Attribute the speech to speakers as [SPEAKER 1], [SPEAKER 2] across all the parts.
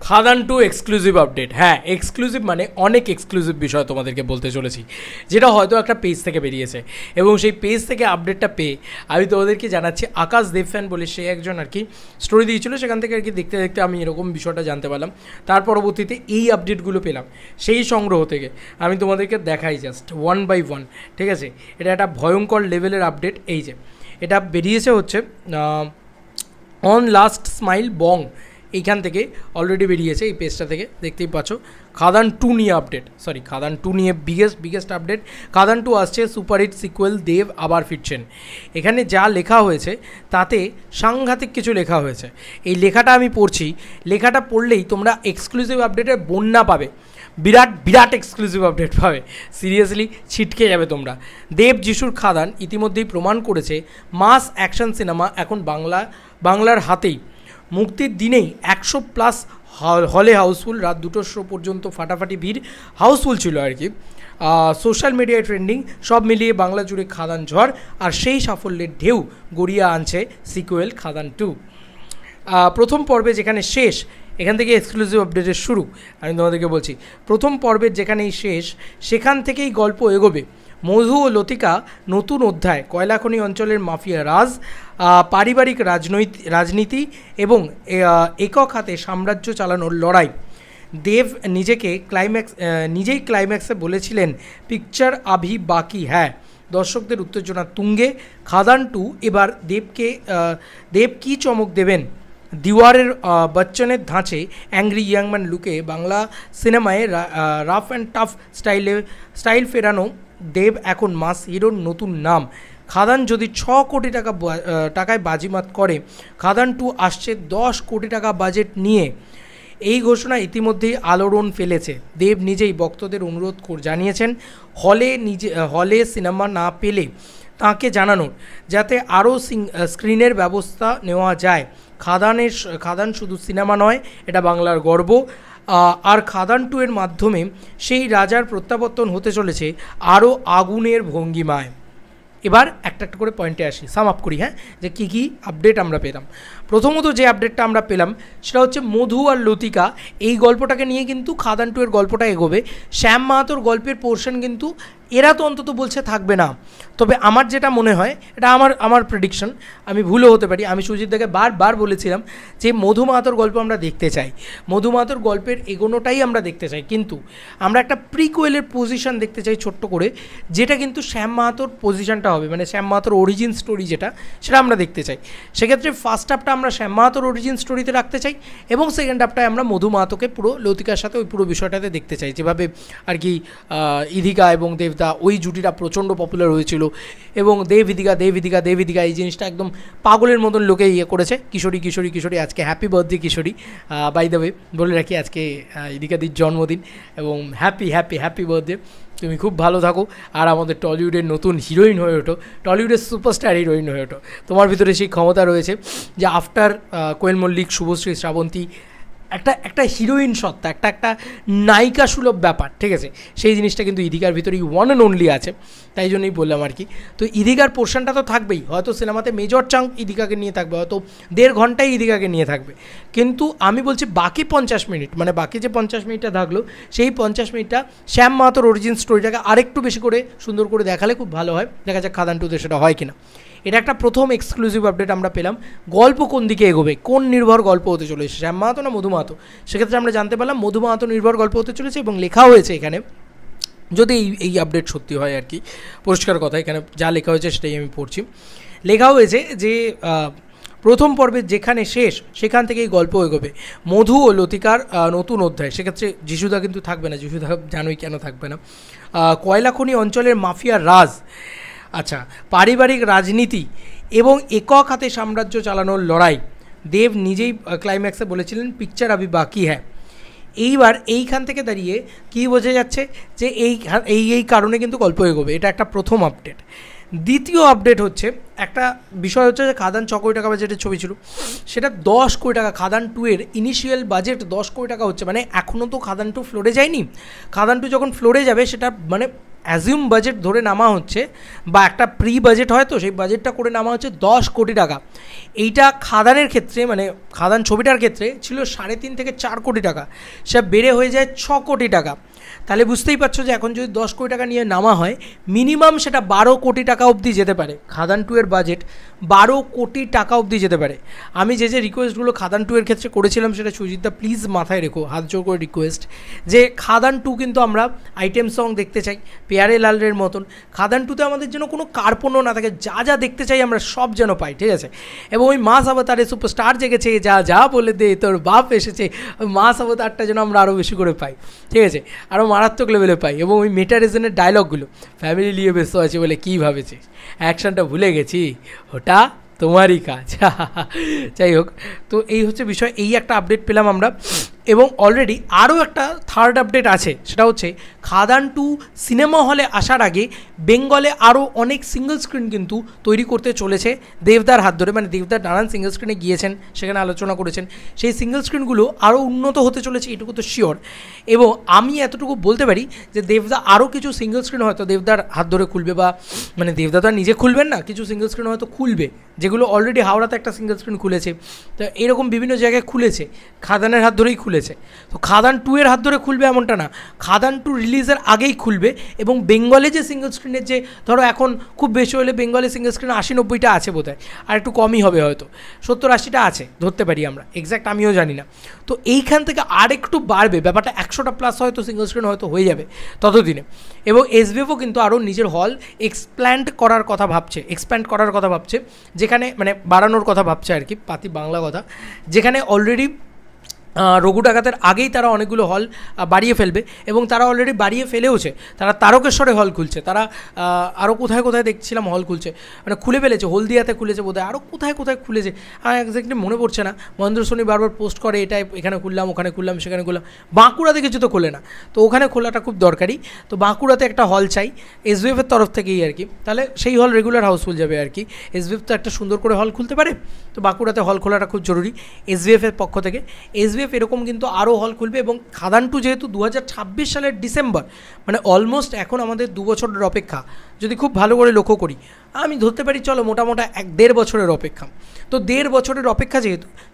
[SPEAKER 1] খাদান two exclusive update. হ্যাঁ, exclusive মানে অনেক এক্সক্লুসিভ বিষয় তোমাদেরকে বলতে চলেছি, যেটা হয়তো একটা পেজ থেকে বেরিয়েছে, এবং সেই পেজ থেকে আপডেটটা পেয়ে আমি তোমাদেরকে জানাচ্ছি। আকাশ দেব ফ্যান বলে সে একজন আর কি স্টোরি দিয়েছিল, সেখান থেকে আর কি দেখতে দেখতে আমি এরকম বিষয়টা জানতে পারলাম। তার পরবর্তীতে এই আপডেটগুলো পেলাম সেই সংগ্রহ থেকে। আমি তোমাদেরকে দেখাই জাস্ট ওয়ান বাই ওয়ান, ঠিক আছে? এটা একটা ভয়ঙ্কর লেভেলের আপডেট। এই যে এটা বেরিয়েছে হচ্ছে অন লাস্ট স্মাইল বং, এইখান থেকে অলরেডি বেরিয়েছে, এই পেজটা থেকে দেখতেই পাচ্ছ। খাদান 2 নিয়ে আপডেট, সরি খাদান 2 নিয়ে বিগেস্ট আপডেট। খাদান 2 আসছে, সুপারহিট সিকুয়েল, দেব আবার ফিরছেন। এখানে যা লেখা হয়েছে তাতে সাংঘাতিক কিছু লেখা হয়েছে। এই লেখাটা আমি পড়ছি, লেখাটা পড়লেই তোমরা এক্সক্লুসিভ আপডেটের বন্যা পাবে, বিরাট এক্সক্লুসিভ আপডেট পাবে। সিরিয়াসলি ছিটকে যাবে তোমরা। দেব যিশুর খাদান ইতিমধ্যেই প্রমাণ করেছে মাস অ্যাকশন সিনেমা এখন বাংলার হাতেই। মুক্তির দিনেই 100+ হলে হাউসফুল, রাত 2টোর শো পর্যন্ত ফাটাফাটি ভিড়, হাউসফুল ছিল আর কি। সোশ্যাল মিডিয়ায় ট্রেন্ডিং, সব মিলিয়ে বাংলা জুড়ে খাদান ঝড়, আর সেই সাফল্যের ঢেউ গড়িয়ে আনছে সিকুয়েল খাদান 2। প্রথম পর্বে যেখানে শেষ, এখান থেকে এক্সক্লুসিভ আপডেটের শুরু। আমি তোমাদেরকে বলছি, প্রথম পর্বের যেখানেই শেষ সেখান থেকেই গল্প এগোবে। মধু ও লতিকা নতুন অধ্যায়, কয়লাখনি অঞ্চলের মাফিয়া রাজ, পারিবারিক রাজনীতি এবং একক হাতে সাম্রাজ্য চালানোর লড়াই। দেব নিজেই ক্লাইম্যাক্সে বলেছিলেন পিকচার আভি বাকি হ্যাঁ। দর্শকদের উত্তেজনা তুঙ্গে। খাদান 2 এবার দেব কী চমক দেবেন? দিওয়ারের বচ্চনের ধাঁচে অ্যাংরি ইয়াংম্যান লুকে বাংলা সিনেমায় রাফ অ্যান্ড টাফ স্টাইল ফেরানো দেব এখন মাস হিরোর নতুন নাম। খাদান যদি 6 কোটি টাকায় বাজিমাত করে, খাদান 2 আসছে 10 কোটি টাকা বাজেট নিয়ে। এই ঘোষণা ইতিমধ্যেই আলোড়ন ফেলেছে। দেব নিজেই ভক্তদের অনুরোধ জানিয়েছেন হলে সিনেমা না পেলে তাঁকে জানানোর, যাতে আরও স্ক্রিনের ব্যবস্থা নেওয়া যায়। খাদান শুধু সিনেমা নয়, এটা বাংলার গর্ব। আর খাদান 2 এর মাধ্যমে সেই রাজার প্রত্যাবর্তন হতে চলেছে আরও আগুনের ভঙ্গিমায়। এবার একটা একটা করে পয়েন্টে আসি, সাম আপ করি। হ্যাঁ, যে কী কী আপডেট আমরা পেলাম। প্রথমত যে আপডেটটা আমরা পেলাম সেটা হচ্ছে মধু আর লতিকা, এই গল্পটাকে নিয়ে কিন্তু খাদান 2 এর গল্পটা এগোবে। শ্যাম মাহাতোর গল্পের পোর্শন কিন্তু এরা তো অন্তত বলছে থাকবে না। তবে আমার যেটা মনে হয়, এটা আমার প্রেডিকশন, আমি ভুলও হতে পারি। আমি সুজিত দাকে বারবার বলেছিলাম যে মধু মাহাতোর গল্প আমরা দেখতে চাই, মধু মাহাতোর গল্পের এগোনোটাই আমরা দেখতে চাই, কিন্তু আমরা একটা প্রিকুয়েলের পজিশন দেখতে চাই ছোট্ট করে, যেটা কিন্তু শ্যাম মাহাতোর পজিশনটা হবে, মানে শ্যাম মাহাতোর অরিজিন স্টোরি সেটা আমরা দেখতে চাই। সেক্ষেত্রে ফার্স্ট হাফটা আমরা শ্যাম মাহাতোর অরিজিন স্টোরিতে রাখতে চাই, এবং সেকেন্ড হাফটায় আমরা মধু মাহাতোকে পুরো লতিকার সাথে ওই পুরো বিষয়টাতে দেখতে চাই, যেভাবে আর কি ইধিকা এবং দেবদা ওই জুটিটা প্রচণ্ড পপুলার হয়েছিল, এবং দেব ইধিকা এই জিনিসটা একদম পাগলের মতন লোকে করেছে। কিশোরী আজকে happy birthday Kishori, by the way বলে রাখি, আজকে ইধিকাদির জন্মদিন, এবং হ্যাপি বার্থডে। তুমি খুব ভালো থাকো, আর আমাদের টলিউডের নতুন হিরোইন হয়ে ওঠো, টলিউডের সুপারস্টার হিরোইন হয়ে ওঠো। তোমার ভিতরে সেই ক্ষমতা রয়েছে যে আফটার কোয়েল মল্লিক, শুভশ্রী, শ্রাবন্তী, একটা হিরোইন সত্তা, একটা নায়িকা সুলভ ব্যাপার, ঠিক আছে? সেই জিনিসটা কিন্তু ইধিকার ভিতরেই ওয়ান অ্যান্ড অনলি আছে, তাই জন্যই বললাম আর কি। তো ইধিকার পোর্শনটা তো থাকবেই, হয়তো সিনেমাতে মেজর চাঙ্ক ইধিকাকে নিয়ে থাকবে, হয়তো 1.5 ঘন্টায় ইধিকাকে নিয়ে থাকবে, কিন্তু আমি বলছি বাকি 50 মিনিট, মানে বাকি যে 50 মিনিটটা থাকলো, সেই 50 মিনিটটা শ্যাম মাহাতোর অরিজিন স্টোরিটাকে আরেকটু বেশি করে সুন্দর করে দেখালে খুব ভালো হয়। দেখা যাক খাদান 2তে সেটা হয় কিনা। এটা একটা প্রথম এক্সক্লুসিভ আপডেট আমরা পেলাম। গল্প কোন দিকে এগোবে, কোন নির্ভর গল্প হতে চলেছে, শ্যাম মাহাতো না মধু মাহাতো, সেক্ষেত্রে আমরা জানতে পারলাম মধু মাহাতো নির্ভর গল্প হতে চলেছে। এবং লেখা হয়েছে এখানে, যদি এই আপডেট সত্যি হয় আর কি, পরিষ্কার কথা, এখানে যা লেখা হয়েছে সেটাই আমি পড়ছি। লেখা হয়েছে যে প্রথম পর্বের যেখানে শেষ সেখান থেকেই গল্প এগোবে। মধু ও লতিকার নতুন অধ্যায়, সেক্ষেত্রে যিশুদা কিন্তু থাকবে না, যিশুদা জানোই কেন থাকবে না। কয়লাখনি অঞ্চলের মাফিয়া রাজ, আচ্ছা, পারিবারিক রাজনীতি এবং একক হাতে সাম্রাজ্য চালানোর লড়াই। দেব নিজেই ক্লাইম্যাক্সে বলেছিলেন পিকচার আভি বাকি হ্যাঁ। এইবার এইখান থেকে দাঁড়িয়ে কী বোঝা যাচ্ছে যে এই কারণে কিন্তু গল্প এগোবে। এটা একটা প্রথম আপডেট। দ্বিতীয় আপডেট হচ্ছে, একটা বিষয় হচ্ছে যে খাদান 6 কোটি টাকা বাজেটের ছবি ছিল, সেটা 10 কোটি টাকা, খাদান 2 এর ইনিশিয়াল বাজেট 10 কোটি টাকা হচ্ছে, মানে এখনও তো খাদান 2 ফ্লোরে যায়নি। খাদান 2 যখন ফ্লোরে যাবে সেটা মানে অ্যাজিউম বাজেট ধরে নামা হচ্ছে, বা একটা প্রি বাজেট হয় তো সেই বাজেটটা করে নামা হচ্ছে 10 কোটি টাকা। এইটা খাদানের ক্ষেত্রে মানে খাদান ছবিটার ক্ষেত্রে ছিল 3.5 থেকে 4 কোটি টাকা, সেটা বেড়ে হয়ে যায় 6 কোটি টাকা। তাহলে বুঝতেই পারছো যে এখন যদি 10 কোটি টাকা নিয়ে নামা হয় মিনিমাম সেটা 12 কোটি টাকা অবধি যেতে পারে। খাদান 2 এর বাজেট 12 কোটি টাকা অবধি যেতে পারে। আমি যে রিকোয়েস্টগুলো খাদান 2 এর ক্ষেত্রে করেছিলাম সেটা সুজিতদা প্লিজ মাথায় রেখো, হাত জোর করে রিকোয়েস্ট, যে খাদান 2 কিন্তু আমরা আইটেম সং দেখতে চাই পেয়ারে লালের মতন। খাদান 2তে আমাদের যেন কোনো কার্পণ্য না থাকে, যা যা দেখতে চাই আমরা সব যেন পাই, ঠিক আছে। এবং ওই মাস অবতারে সুপারস্টার জেগেছে, যা যা বলে দে তোর বাপ এসেছে, ওই মাস অবতারটা যেন আমরা আরও বেশি করে পাই, ঠিক আছে, আরও মারাত্মক লেভেলে পাই। এবং ওই মেটা রিজনের ডায়লগগুলো, ফ্যামিলি নিয়ে ব্যস্ত আছে বলে কী ভাবেছিস, অ্যাকশনটা ভুলে গেছি, ওটা তোমারই কাজ। যাই হোক, তো এই হচ্ছে বিষয়। এই একটা আপডেট পেলাম আমরা। এবং অলরেডি আরও একটা থার্ড আপডেট আছে, সেটা হচ্ছে খাদান 2 সিনেমা হলে আসার আগে বেঙ্গলে আরও অনেক সিঙ্গল স্ক্রিন কিন্তু তৈরি করতে চলেছে দেবদার হাত ধরে। মানে দেবদার নানান সিঙ্গল স্ক্রিনে গিয়েছেন, সেখানে আলোচনা করেছেন, সেই সিঙ্গল স্ক্রিনগুলো আরও উন্নত হতে চলেছে, এটুকু তো শিওর। এবং আমি এতটুকু বলতে পারি যে দেবদা আরও কিছু সিঙ্গল স্ক্রিন হয়তো দেবদার হাত ধরে খুলবে, বা মানে দেবদা তো আর নিজে খুলবেন না, কিছু সিঙ্গল স্ক্রিন হয়তো খুলবে, যেগুলো অলরেডি হাওড়াতে একটা সিঙ্গল স্ক্রিন খুলেছে, তো এরকম বিভিন্ন জায়গায় খুলেছে, খাদানের হাত ধরেই খুলেছে। তো খাদান 2 এর হাত ধরে খুলবে এমনটা না, খাদান 2 রিলিজের আগেই খুলবে। এবং বেঙ্গলে যে সিঙ্গল স্ক্রিনের যে ধরো এখন খুব বেশি হলে বেঙ্গলে সিঙ্গল স্ক্রিন 80-90টা আছে বোধহয়, আর একটু কমই হবে হয়তো, 70-80টা আছে ধরতে পারি আমরা, এক্স্যাক্ট আমিও জানি না। তো এইখান থেকে আর একটু বাড়বে ব্যাপারটা, 100টা প্লাস হয়তো সিঙ্গল স্ক্রিন হয়তো হয়ে যাবে ততদিনে। এবং এসবিএফও কিন্তু আরও নিজের হল এক্সপ্যান্ড করার কথা ভাবছে, যেখানে মানে বাড়ানোর কথা ভাবছে আর কি, পাতি বাংলা কথা, যেখানে অলরেডি রঘু ডাকাতের আগেই তারা অনেকগুলো হল বাড়িয়ে ফেলবে, এবং তারা অলরেডি বাড়িয়ে ফেলেওছে। তারা তারকেশ্বরে হল খুলছে, তারা আরও কোথায় কোথায় দেখছিলাম হল খুলছে, মানে খুলে ফেলেছে, হলদিয়াতে খুলেছে বোধহয়, আরও কোথায় কোথায় খুলেছে আমার এক্স্যাক্টলি মনে পড়ছে না। মহেন্দ্র সোনি বারবার পোস্ট করে এটা এখানে খুললাম, ওখানে খুললাম, সেখানে খুললাম। বাঁকুড়াতে কিছু তো খোলে না, তো ওখানে খোলাটা খুব দরকারি। তো বাঁকুড়াতে একটা হল চাই এসবিএফের তরফ থেকেই আর কি, তাহলে সেই হল রেগুলার হাউসফুল যাবে আর কি। এসবিএফ তো একটা সুন্দর করে হল খুলতে পারে, তো বাঁকুড়াতে হল খোলাটা খুব জরুরি এসবিএফের পক্ষ থেকে। এসবিএফ এরকম কিন্তু আরও হল খুলবে। এবং খাদান 2 যেহেতু 2026 সালের ডিসেম্বর, মানে অলমোস্ট এখন আমাদের 2 বছরের অপেক্ষা, যদি খুব ভালো করে লক্ষ্য করি আমি ধরতে পারি চলো মোটামুটি 1-1.5 বছরের অপেক্ষা। তো 1.5 বছরের অপেক্ষা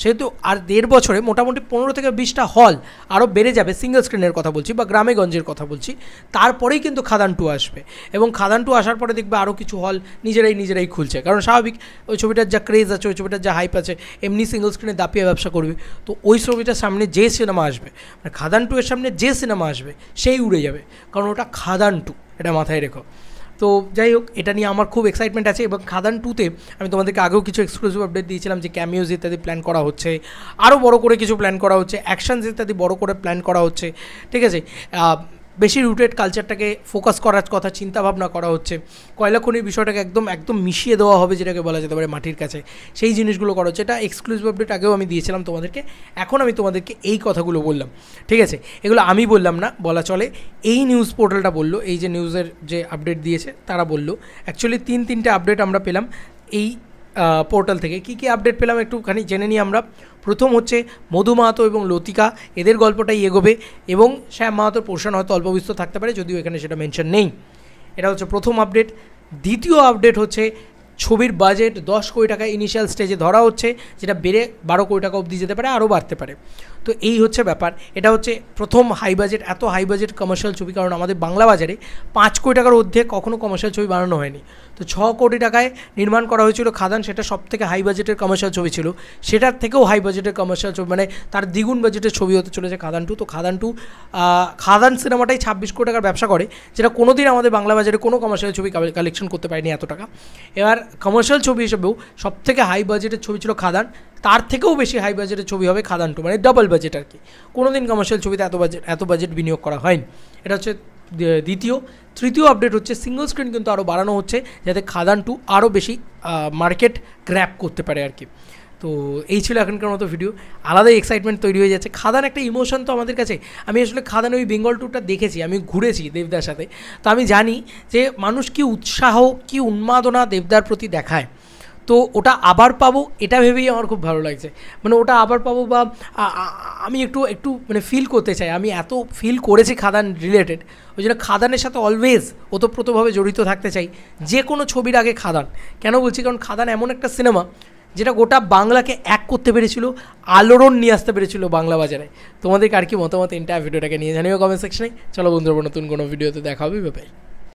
[SPEAKER 1] সেহেতু আর 1.5 বছরে মোটামুটি 15 থেকে 20টা হল আরও বেড়ে যাবে, সিঙ্গল স্ক্রিনের কথা বলছি বা গ্রামেগঞ্জের কথা বলছি। তারপরেই কিন্তু খাদান 2 আসবে, এবং খাদান 2 আসার পরে দেখবে আরও কিছু হল নিজেরাই খুলছে, কারণ স্বাভাবিক ওই ছবিটার যা ক্রেজ আছে, ওই ছবিটার যা হাইপ আছে, এমনি সিঙ্গল স্ক্রিনে দাপিয়ে ব্যবসা করবে। তো ওই ছবিটার সামনে যে সিনেমা আসবে, মানে খাদান 2 এর সামনে যে সিনেমা আসবে সেই উড়ে যাবে, কারণ ওটা খাদান 2, এটা মাথায় রেখো। তো যাই হোক, এটা নিয়ে আমার খুব এক্সাইটমেন্ট আছে। এবং খাদান 2তে আমি তোমাদেরকে আগেও কিছু এক্সক্লুসিভ আপডেট দিয়েছিলাম যে ক্যামিওজ ইত্যাদি প্ল্যান করা হচ্ছে, আরও বড় করে কিছু প্ল্যান করা হচ্ছে, অ্যাকশনস ইত্যাদি বড় করে প্ল্যান করা হচ্ছে, ঠিক আছে। বেশি রুটেড কালচারটাকে ফোকাস করার কথা চিন্তাভাবনা করা হচ্ছে, কয়লা খনির বিষয়টাকে একদম মিশিয়ে দেওয়া হবে, যেটাকে বলা যেতে পারে মাটির কাছে, সেই জিনিসগুলো করা হচ্ছে। এটা এক্সক্লুসিভ আপডেট আগেও আমি দিয়েছিলাম তোমাদেরকে, এখন আমি তোমাদেরকে এই কথাগুলো বললাম, ঠিক আছে। এগুলো আমি বললাম না, বলা চলে এই নিউজ পোর্টালটা বললো, এই যে নিউজের যে আপডেট দিয়েছে তারা বললো। অ্যাকচুয়ালি 3-3টে আপডেট আমরা পেলাম এই পোর্টাল থেকে। কী কী আপডেট পেলাম একটুখানি জেনে নিই আমরা। প্রথম হচ্ছে মধু মাহাতো এবং লতিকা, এদের গল্পটাই এগোবে, এবং শ্যাম মাহাতোর পোর্শন হয়তো অল্প বিস্তর থাকতে পারে, যদিও এখানে সেটা মেনশন নেই। এটা হচ্ছে প্রথম আপডেট। দ্বিতীয় আপডেট হচ্ছে ছবির বাজেট 10 কোটি টাকা ইনিশিয়াল স্টেজে ধরা হচ্ছে, যেটা বেড়ে 12 কোটি টাকা অবধি যেতে পারে, আরও বাড়তে পারে। তো এই হচ্ছে ব্যাপার। এটা হচ্ছে প্রথম হাই বাজেট, এত হাই বাজেট কমার্শিয়াল ছবি, কারণ আমাদের বাংলা বাজারে 5 কোটি টাকার ঊর্ধ্বে কখনও কমার্শিয়াল ছবি বানানো হয়নি। তো 6 কোটি টাকায় নির্মাণ করা হয়েছিল খাদান, সেটা সবথেকে হাই বাজেটের কমার্শিয়াল ছবি ছিল, সেটার থেকেও হাই বাজেটের কমার্শিয়াল ছবি, মানে তার দ্বিগুণ বাজেটের ছবি হতে চলেছে খাদান 2। তো খাদান সিনেমাটাই 26 কোটি টাকার ব্যবসা করে, যেটা কোনো দিন আমাদের বাংলা বাজারে কোনো কমার্শিয়াল ছবি কালেকশন করতে পারেনি এত টাকা। এবার কমার্শিয়াল ছবি হিসেবেও সবথেকে হাই বাজেটের ছবি ছিল খাদান, তার থেকেও বেশি হাই বাজেটের ছবি হবে খাদান 2, মানে ডাবল বাজেট আর কি। কোনো দিন কমার্শিয়াল ছবিতে এত বাজেট বিনিয়োগ করা হয়নি। এটা হচ্ছে দ্বিতীয়। তৃতীয় আপডেট হচ্ছে সিঙ্গল স্ক্রিন কিন্তু আরও বাড়ানো হচ্ছে, যাতে খাদান 2 আরও বেশি মার্কেট গ্র্যাব করতে পারে আর কি। তো এই ছিল এখনকার মতো ভিডিও। আলাদাই এক্সাইটমেন্ট তৈরি হয়ে যাচ্ছে। খাদান একটা ইমোশন তো আমাদের কাছে। আমি আসলে খাদান ওই বেঙ্গল ট্যুরটা দেখেছি, আমি ঘুরেছি দেবদার সাথে, তো আমি জানি যে মানুষ কী উৎসাহ, কী উন্মাদনা দেবদার প্রতি দেখায়। তো ওটা আবার পাবো এটা ভেবেই আমার খুব ভালো লাগছে, মানে ওটা আবার পাবো বা আমি একটু মানে ফিল করতে চাই, আমি এত ফিল করেছি খাদান রিলেটেড, ওই জন্য খাদানের সাথে অলওয়েজ ওতপ্রোতভাবে জড়িত থাকতে চাই, যে কোনো ছবির আগে খাদান। কেন বলছি, কারণ খাদান এমন একটা সিনেমা যেটা গোটা বাংলাকে এক করতে পেরেছিল, আলোড়ন নিয়ে আসতে পেরেছিল বাংলা বাজারে। তোমাদের আর কি মতামত এন্টায়ার ভিডিওটাকে নিয়ে জানিও কমেন্ট সেকশনে। চলো বন্ধুরা, নতুন কোনো ভিডিওতে দেখা হবে, বাই।